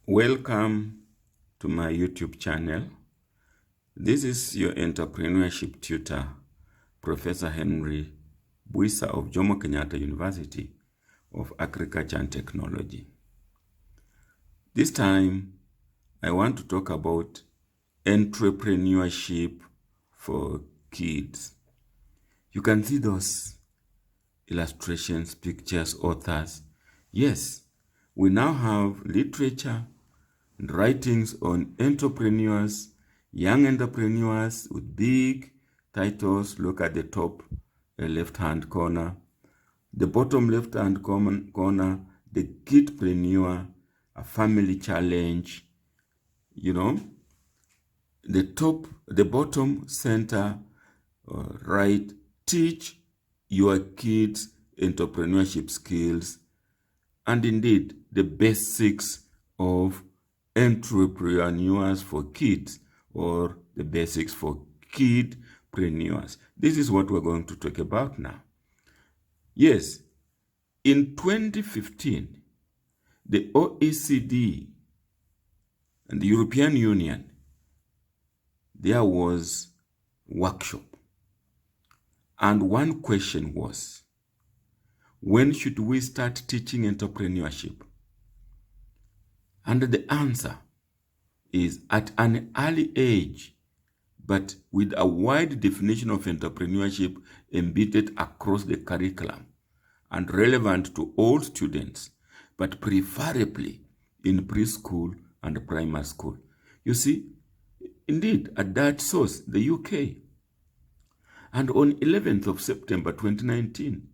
Welcome to my YouTube channel. This is your entrepreneurship tutor, Professor Henry Buisa of Jomo Kenyatta University of Agriculture and Technology. This time, I want to talk about entrepreneurship for kids. You can see those illustrations, pictures, authors. Yes, we now have literature and writings on entrepreneurs, young entrepreneurs with big titles. Look at the top left-hand corner. The bottom left-hand corner, the kidpreneur, a family challenge. You know, the bottom center, right, teach your kids entrepreneurship skills, and indeed the basics of entrepreneurs for kids, or the basics for kidpreneurs. This is what we're going to talk about now. Yes, in 2015, the OECD and the European Union, there was a workshop. And one question was, when should we start teaching entrepreneurship? And the answer is at an early age, but with a wide definition of entrepreneurship embedded across the curriculum and relevant to all students, but preferably in preschool and primary school. You see, indeed, at that source, the UK. And on 11th of September 2019,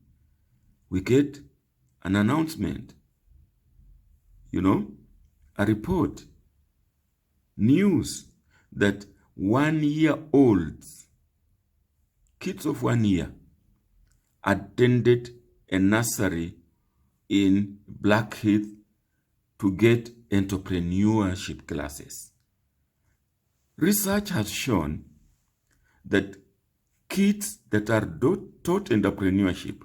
we get an announcement, a report, news that 1-year-olds, kids of 1 year, attended a nursery in Blackheath to get entrepreneurship classes. Research has shown that kids that are taught entrepreneurship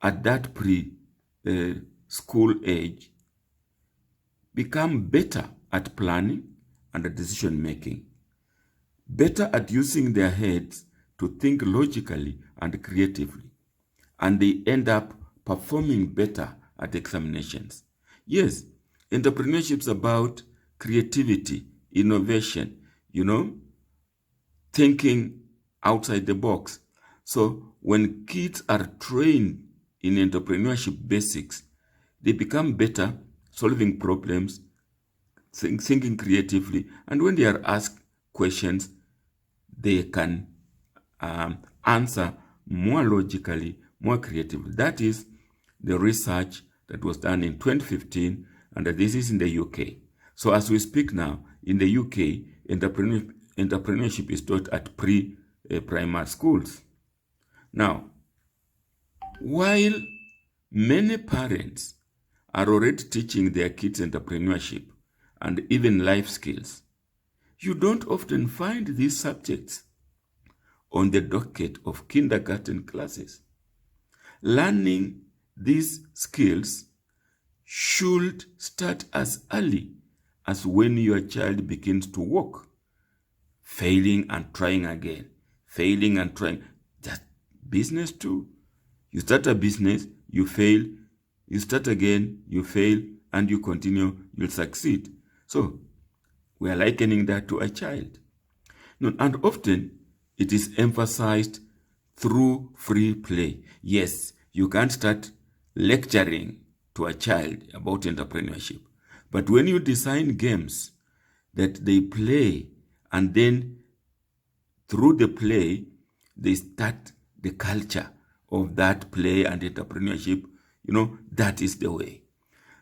at that pre-school age become better at planning and decision making, better at using their heads to think logically and creatively, and they end up performing better at examinations. Yes, entrepreneurship is about creativity, innovation, thinking outside the box. So when kids are trained in entrepreneurship basics, they become better solving problems, thinking creatively, and when they are asked questions, they can answer more logically, more creatively. That is the research that was done in 2015, and this is in the UK. So as we speak now, in the UK, entrepreneurship is taught at primary schools. Now, while many parents are already teaching their kids entrepreneurship and even life skills, you don't often find these subjects on the docket of kindergarten classes. Learning these skills should start as early as when your child begins to walk, failing and trying again, failing and trying. That business too. You start a business, you fail, you start again, you fail, and you continue, you'll succeed. So we are likening that to a child. No, and often it is emphasized through free play. Yes, you can't start lecturing to a child about entrepreneurship. But when you design games that they play, and then through the play, they start the culture of that play and entrepreneurship, that is the way.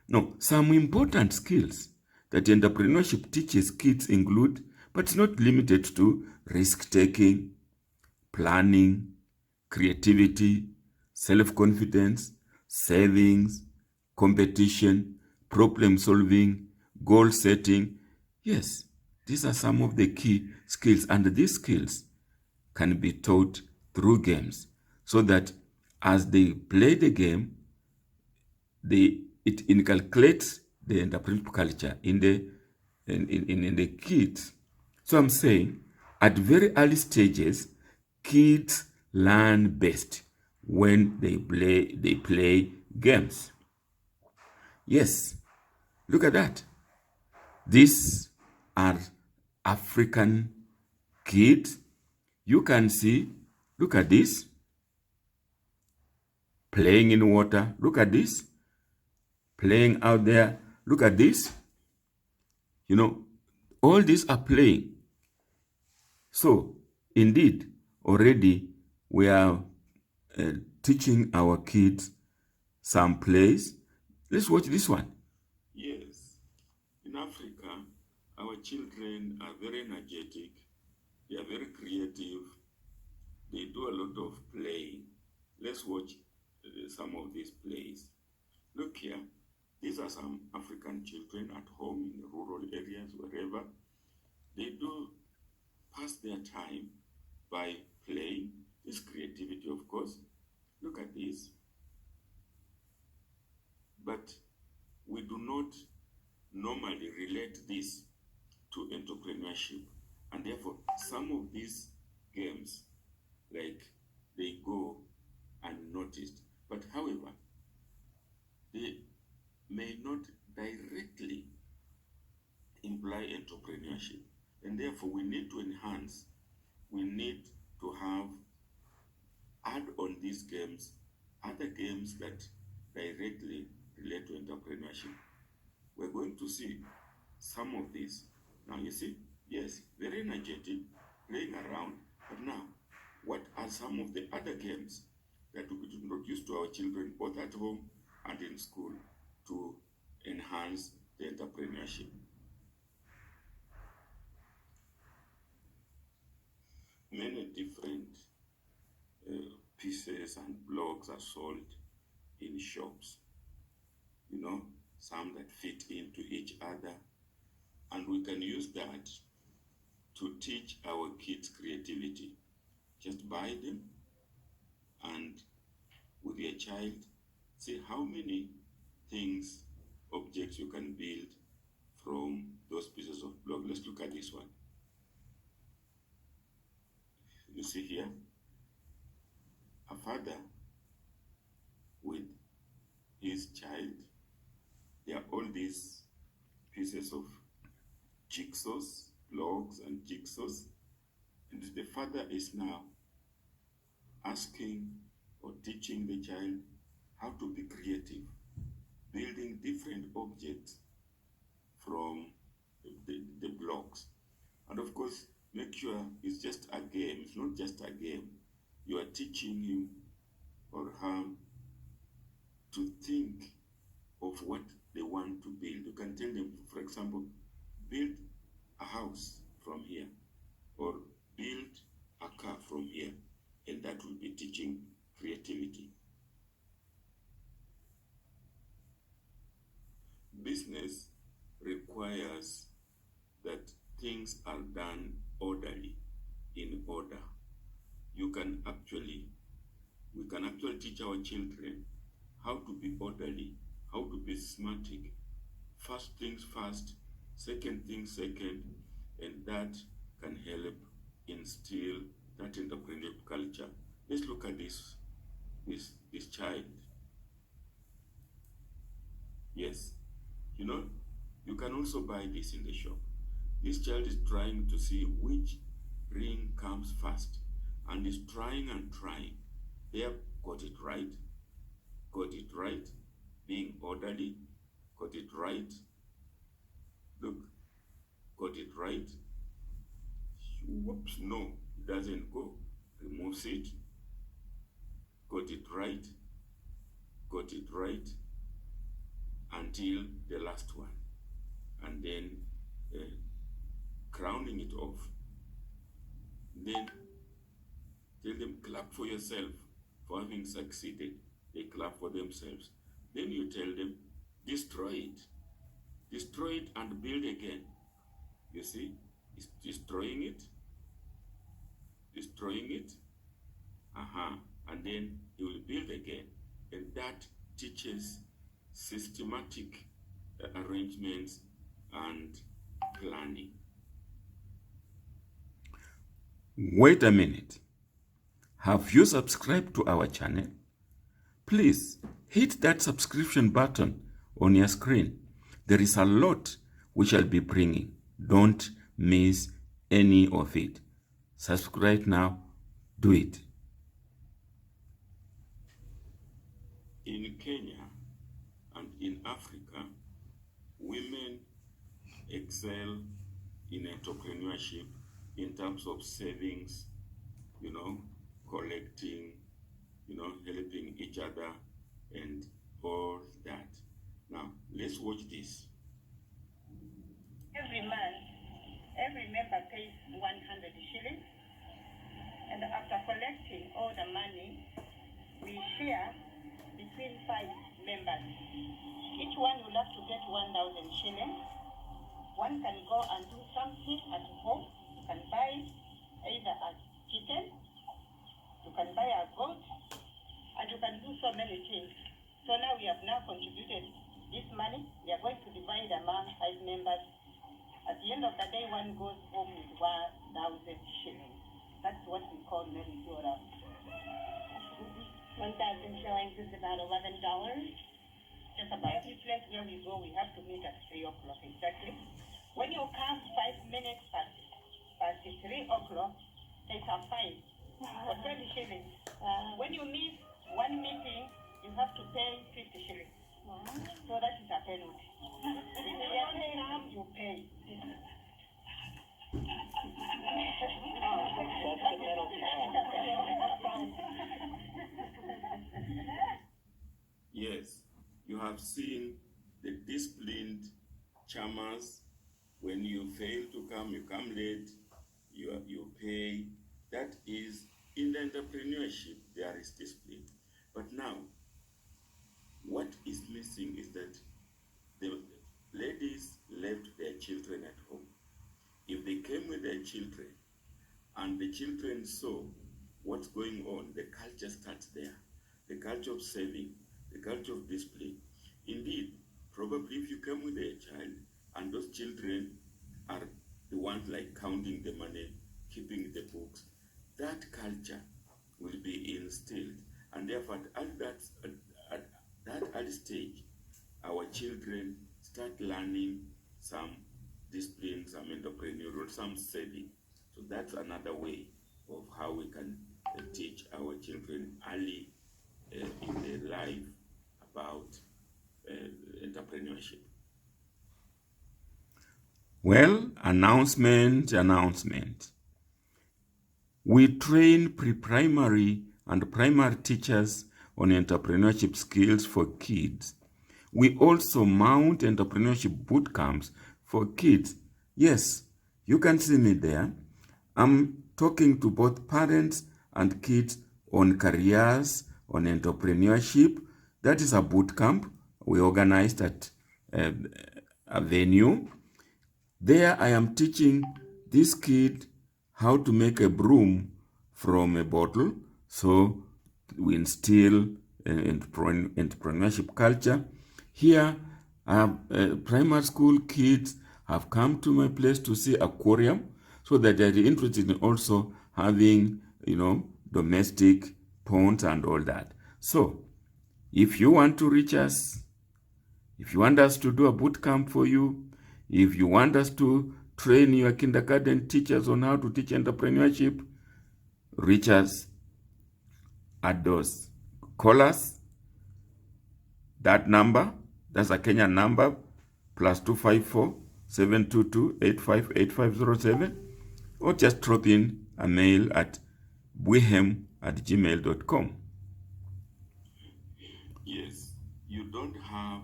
Now, some important skills that entrepreneurship teaches kids include, but it's not limited to, risk-taking, planning, creativity, self-confidence, savings, competition, problem-solving, goal-setting. Yes, these are some of the key skills, and these skills can be taught through games, so that as they play the game, it inculcates the entrepreneurship culture in the in the kids. So I'm saying at very early stages, kids learn best when they play games. Yes, look at that. These are African kids. You can see, look at this, playing in water. Look at this, playing out there. Look at this. You know, all these are playing. So, indeed, already we are teaching our kids some plays. Let's watch this one. Yes, in Africa, our children are very energetic, they are very creative, they do a lot of playing. Let's watch some of these plays. Look here, these are some African children at home in the rural areas, wherever. They do pass their time by playing. This creativity, of course. Look at this. But we do not normally relate this to entrepreneurship. And therefore, some of these games, like, they go unnoticed. But however, they may not directly imply entrepreneurship. And therefore, we need to enhance, we need to add on these games other games that directly relate to entrepreneurship. We're going to see some of these. Now you see, yes, very energetic, playing around. But now, what are some of the other games that we could introduce to our children, both at home and in school, to enhance the entrepreneurship? Many different pieces and blocks are sold in shops. You know, some that fit into each other. And we can use that to teach our kids creativity. Just buy them and with your child, see how many things, objects you can build from those pieces of block. Let's look at this one. You see here, a father with his child. There are all these pieces of jigsaws, blocks and jigsaws. And the father is now asking or teaching the child how to be creative, building different objects from the blocks. And of course, make sure it's just a game. It's not just a game. You are teaching him or her to think of what they want to build. You can tell them, for example, build a house from here, or build a car from here, and that will be teaching creativity. Business requires that things are done orderly, in order. We can actually teach our children how to be orderly, how to be systematic. First things first, second things second, and that can help instill that entrepreneurial culture. Let's look at this child. Yes, you know, you can also buy this in the shop. This child is trying to see which ring comes first, and is trying and trying. There, got it right, being orderly, got it right. Look, got it right. Whoops, no, it doesn't go. Removes it. Got it right, until the last one. And then crowning it off. Then tell them, clap for yourself for having succeeded. They clap for themselves. Then you tell them, destroy it and build again. You see, it's destroying it, and then you will build again. And that teaches systematic arrangements and planning. Wait a minute. Have you subscribed to our channel? Please hit that subscription button on your screen. There is a lot we shall be bringing. Don't miss any of it. Subscribe now. Do it. In Kenya and in Africa, women excel in entrepreneurship in terms of savings, collecting, helping each other and all that. Now, let's watch this. Every month, every member pays 100 shillings, and after collecting all the money, we share between 5 members. Each one will have to get 1,000 shillings. One can go and do something at home. You can buy either a chicken, you can buy a goat, and you can do so many things. So now we have now contributed this money. We are going to divide among 5 members. At the end of the day, one goes home with 1,000 shillings. That's what we call merry-go-round. 1,000 shillings is about $11. Just about every place where we go, we have to meet at 3 o'clock exactly. When you come 5 minutes past 3 o'clock, it's a fine for 20 shillings. When you miss one meeting, you have to pay 50 shillings. So that is a penalty. If you pay. Yes, you have seen the disciplined charmers. When you fail to come, you come late, you pay. That is, in the entrepreneurship, there is discipline. But now, what is missing is that the ladies left their children at home. If they came with their children and the children saw what's going on, the culture starts there. The culture of saving, the culture of discipline. Indeed, probably if you come with a child and those children are the ones like counting the money, keeping the books, that culture will be instilled. And therefore, at that early stage, our children start learning some discipline, some entrepreneurial, some saving. So that's another way of how we can teach our children early in their life about entrepreneurship. Well, announcement. We train pre-primary and primary teachers on entrepreneurship skills for kids. We also mount entrepreneurship boot camps for kids. Yes, you can see me there. I'm talking to both parents and kids on careers, on entrepreneurship. That is a boot camp we organized at a venue. There I am teaching this kid how to make a broom from a bottle. So we instill entrepreneurship culture. Here, primary school kids have come to my place to see aquarium, so that they're interested in also having, domestic ponds and all that. So, if you want to reach us, if you want us to do a boot camp for you, if you want us to train your kindergarten teachers on how to teach entrepreneurship, reach us at those. Call us. That number, that's a Kenyan number, +254 722 858507, or just drop in a mail at bwihem@gmail.com. Yes, you don't have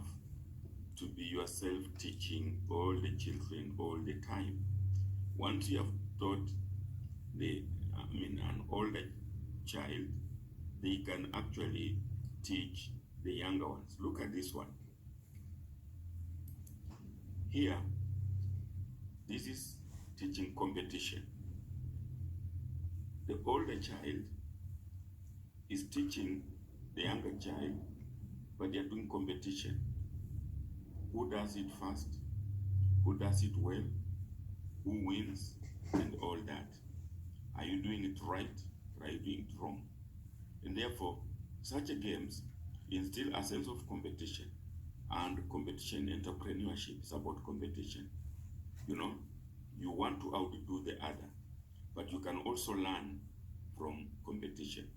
to be yourself teaching all the children all the time. Once you have taught an older child, they can actually teach the younger ones. Look at this one. Here, this is teaching competition. The older child is teaching the younger child, but they're doing competition. Who does it fast? Who does it well? who wins, and all that. Are you doing it right? Or are you doing it wrong? And therefore, such games instill a sense of competition. And competition entrepreneurship is about competition. You know, you want to outdo the other, but you can also learn from competition.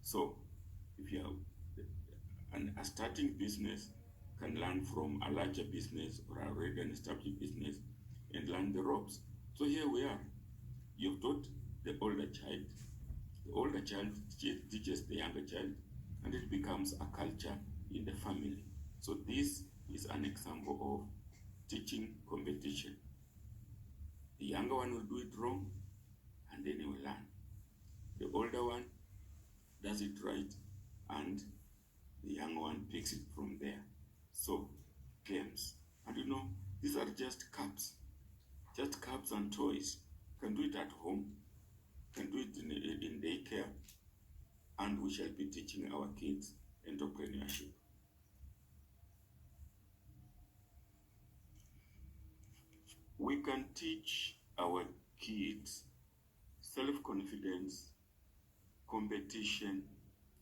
So, if you have a starting business, can learn from a larger business or already an established business and learn the ropes. So here we are. You've taught the older child. The older child teaches the younger child, and it becomes a culture in the family. So this is an example of teaching competition. The younger one will do it wrong, and then he will learn. The older one does it right, and the younger one picks it from there. So, games. And you know, these are just cups and toys. You can do it at home, you can do it in daycare, and we shall be teaching our kids entrepreneurship. We can teach our kids self-confidence, competition,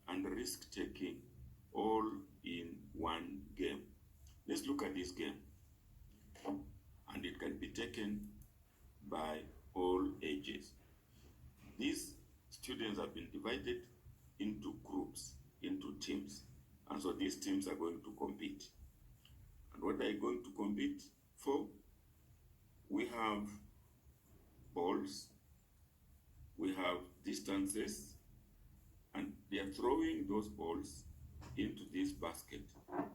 and risk-taking all in one game. Let's look at this game. And it can be taken by all ages. These students have been divided into groups, into teams. And so these teams are going to compete. And what are they going to compete for? We have balls, we have distances, and they are throwing those balls into this basket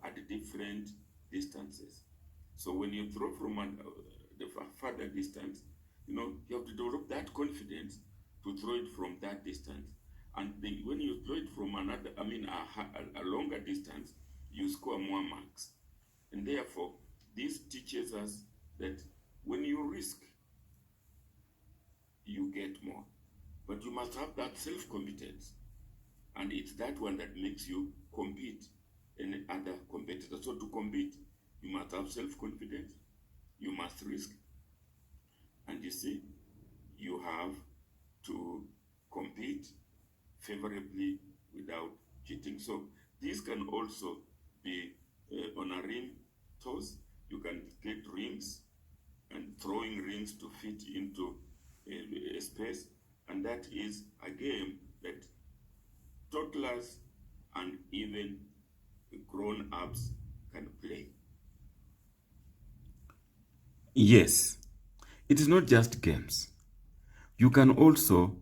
at different distances. So when you throw from the further distance, you know, you have to develop that confidence to throw it from that distance. And then when you throw it from a longer distance, you score more marks. And therefore, this teaches us that when you risk, you get more. But you must have that self-competence. And it's that one that makes you compete in other competitors. So to compete, you must have self-confidence, you must risk. And you see, you have to compete favorably without cheating. So this can also be on a ring toss. You can get rings and throwing rings to fit into a space. And that is a game that toddlers and even grown-ups can play. Yes, it is not just games. You can also,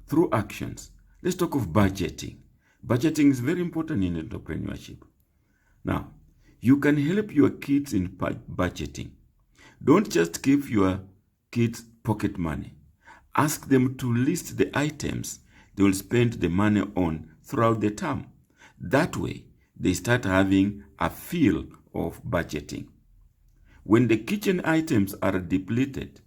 through actions, let's talk of budgeting. Budgeting is very important in entrepreneurship. Now, you can help your kids in budgeting. Don't just give your kids pocket money. Ask them to list the items they will spend the money on throughout the term. That way, they start having a feel of budgeting. When the kitchen items are depleted,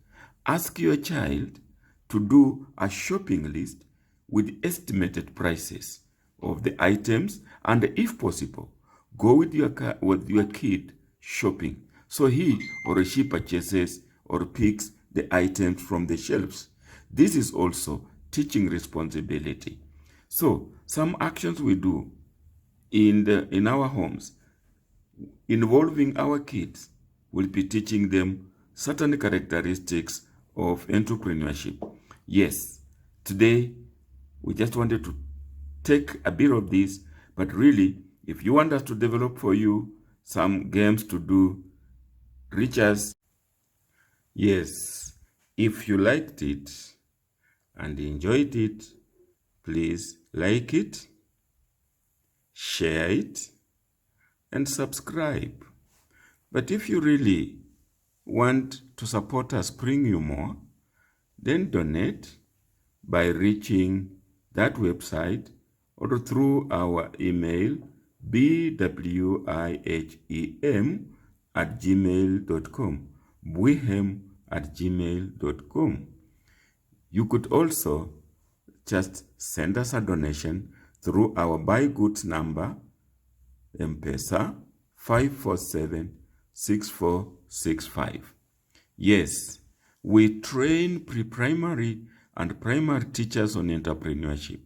ask your child to do a shopping list with estimated prices of the items, and if possible, go with your kid shopping so he or she purchases or picks the items from the shelves. This is also teaching responsibility. So some actions we do in our homes involving our kids will be teaching them certain characteristics of entrepreneurship. Yes, today we just wanted to take a bit of this, but really, if you want us to develop for you some games to do, reach us. Yes, if you liked it and enjoyed it, please like it, share it, and subscribe. But if you really want to support us bring you more, then donate by reaching that website or through our email bwihem@gmail.com, bwihem@gmail.com. You could also just send us a donation through our buy goods number, M-Pesa 5476465. Yes, We train pre-primary and primary teachers on entrepreneurship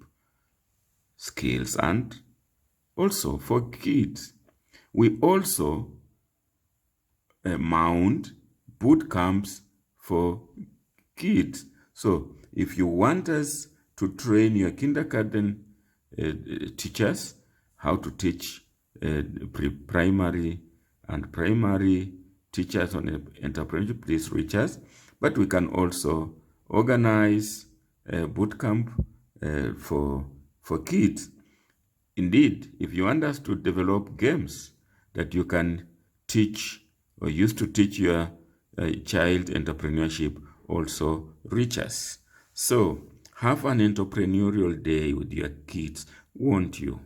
skills, and also for kids, we also mount boot camps for kids. So if you want us to train your kindergarten teachers how to teach pre-primary and primary teachers on entrepreneurship, please reach us. But we can also organize a boot camp for kids. Indeed, if you want us to develop games that you can teach or use to teach your child entrepreneurship, also reach us. So have an entrepreneurial day with your kids, won't you?